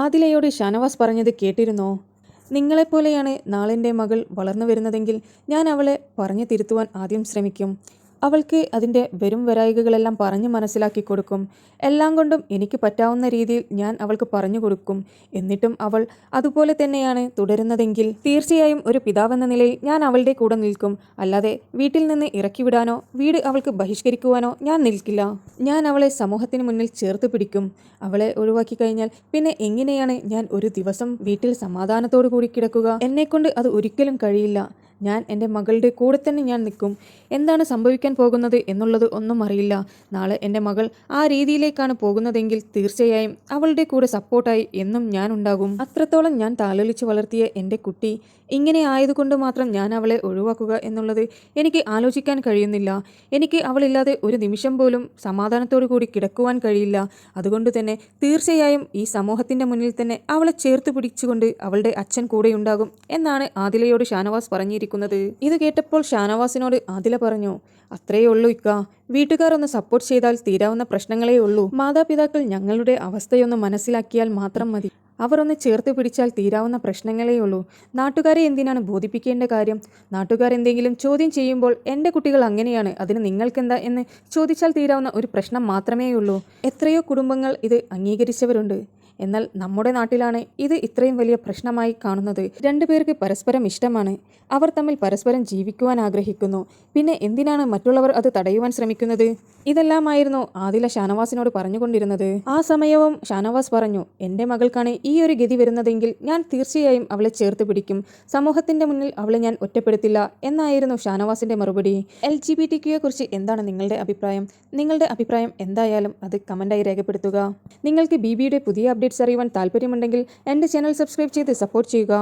ആദിലയോട് ഷാനവാസ് പറഞ്ഞത് കേട്ടിരുന്നോ? നിങ്ങളെപ്പോലെയാണ് നാളെൻ്റെ മകൾ വളർന്നു വരുന്നതെങ്കിൽ ഞാൻ അവളെ പറഞ്ഞു തിരുത്തുവാൻ ആദ്യം ശ്രമിക്കും. അവൾക്ക് അതിൻ്റെ വരും വരായികകളെല്ലാം പറഞ്ഞു മനസ്സിലാക്കി കൊടുക്കും. എല്ലാം കൊണ്ടും എനിക്ക് പറ്റാവുന്ന രീതിയിൽ ഞാൻ അവൾക്ക് പറഞ്ഞു കൊടുക്കും. എന്നിട്ടും അവൾ അതുപോലെ തന്നെയാണ് തുടരുന്നതെങ്കിൽ തീർച്ചയായും ഒരു പിതാവെന്ന നിലയിൽ ഞാൻ അവളുടെ കൂടെ നിൽക്കും. അല്ലാതെ വീട്ടിൽ നിന്ന് ഇറക്കിവിടാനോ വീട് അവൾക്ക് ബഹിഷ്കരിക്കുവാനോ ഞാൻ നിൽക്കില്ല. ഞാൻ അവളെ സമൂഹത്തിന് മുന്നിൽ ചേർത്ത് പിടിക്കും. അവളെ ഒഴിവാക്കി കഴിഞ്ഞാൽ പിന്നെ എങ്ങനെയാണ് ഞാൻ ഒരു ദിവസം വീട്ടിൽ സമാധാനത്തോടു കൂടി കിടക്കുക? എന്നെക്കൊണ്ട് അത് ഒരിക്കലും കഴിയില്ല. ഞാൻ എൻ്റെ മകളുടെ കൂടെ തന്നെ ഞാൻ നിൽക്കും. എന്താണ് സംഭവിക്കാൻ പോകുന്നത് എന്നുള്ളത് ഒന്നും അറിയില്ല. നാളെ എൻ്റെ മകൾ ആ രീതിയിലേക്കാണ് പോകുന്നതെങ്കിൽ തീർച്ചയായും അവളുടെ കൂടെ സപ്പോർട്ടായി എന്നും ഞാൻ ഉണ്ടാകും. അത്രത്തോളം ഞാൻ താലോലിച്ച് വളർത്തിയ എൻ്റെ കുട്ടി ഇങ്ങനെ ആയതുകൊണ്ട് മാത്രം ഞാൻ അവളെ ഒഴിവാക്കുക എന്നുള്ളത് എനിക്ക് ആലോചിക്കാൻ കഴിയുന്നില്ല. എനിക്ക് അവളില്ലാതെ ഒരു നിമിഷം പോലും സമാധാനത്തോടു കൂടി കിടക്കുവാൻ കഴിയില്ല. അതുകൊണ്ട് തന്നെ തീർച്ചയായും ഈ സമൂഹത്തിൻ്റെ മുന്നിൽ തന്നെ അവളെ ചേർത്ത് പിടിച്ചുകൊണ്ട് അവളുടെ അച്ഛൻ കൂടെയുണ്ടാകും എന്നാണ് ആദിലയോട് ഷാനവാസ് പറഞ്ഞിരിക്കുന്നത്. ഇത് കേട്ടപ്പോൾ ഷാനവാസിനോട് ആദില പറഞ്ഞു, അത്രയേ ഉള്ളൂ ഇക്ക. വീട്ടുകാർ ഒന്ന് സപ്പോർട്ട് ചെയ്താൽ തീരാവുന്ന പ്രശ്നങ്ങളേ ഉള്ളൂ. മാതാപിതാക്കൾ ഞങ്ങളുടെ അവസ്ഥയൊന്ന് മനസ്സിലാക്കിയാൽ മാത്രം മതി. അവർ ഒന്ന് ചേർത്ത് പിടിച്ചാൽ തീരാവുന്ന പ്രശ്നങ്ങളേ ഉള്ളൂ. നാട്ടുകാരെ എന്തിനാണ് ബോധിപ്പിക്കേണ്ട കാര്യം? നാട്ടുകാർ എന്തെങ്കിലും ചോദ്യം ചെയ്യുമ്പോൾ എൻ്റെ കുട്ടികൾ അങ്ങനെയാണ്, അതിന് നിങ്ങൾക്കെന്താ എന്ന് ചോദിച്ചാൽ തീരാവുന്ന ഒരു പ്രശ്നം മാത്രമേ ഉള്ളൂ. എത്രയോ കുടുംബങ്ങൾ ഇത് അംഗീകരിച്ചവരുണ്ട്. എന്നാൽ നമ്മുടെ നാട്ടിലാണ് ഇത് ഇത്രയും വലിയ പ്രശ്നമായി കാണുന്നത്. രണ്ടുപേർക്ക് പരസ്പരം ഇഷ്ടമാണ്. അവർ തമ്മിൽ പരസ്പരം ജീവിക്കുവാൻ ആഗ്രഹിക്കുന്നു. പിന്നെ എന്തിനാണ് മറ്റുള്ളവർ അത് തടയുവാൻ ശ്രമിക്കുന്നത്? ഇതെല്ലാമായിരുന്നു ആദില ഷാനവാസിനോട് പറഞ്ഞുകൊണ്ടിരുന്നത്. ആ സമയവും ഷാനവാസ് പറഞ്ഞു, എൻ്റെ മകൾക്കാണ് ഈ ഒരു ഗതി വരുന്നതെങ്കിൽ ഞാൻ തീർച്ചയായും അവളെ ചേർത്ത് പിടിക്കും. സമൂഹത്തിൻ്റെ മുന്നിൽ അവളെ ഞാൻ ഒറ്റപ്പെടുത്തില്ല എന്നായിരുന്നു ഷാനവാസിൻ്റെ മറുപടി. LGBTQ കുറിച്ച് എന്താണ് നിങ്ങളുടെ അഭിപ്രായം? നിങ്ങളുടെ അഭിപ്രായം എന്തായാലും അത് കമൻ്റായി രേഖപ്പെടുത്തുക. നിങ്ങൾക്ക് BBയുടെ പുതിയ അപ്ഡേറ്റ്സ് അറിയുവാൻ താല്പര്യമുണ്ടെങ്കിൽ എൻ്റെ ചാനൽ സബ്സ്ക്രൈബ് ചെയ്ത് സപ്പോർട്ട് ചെയ്യുക.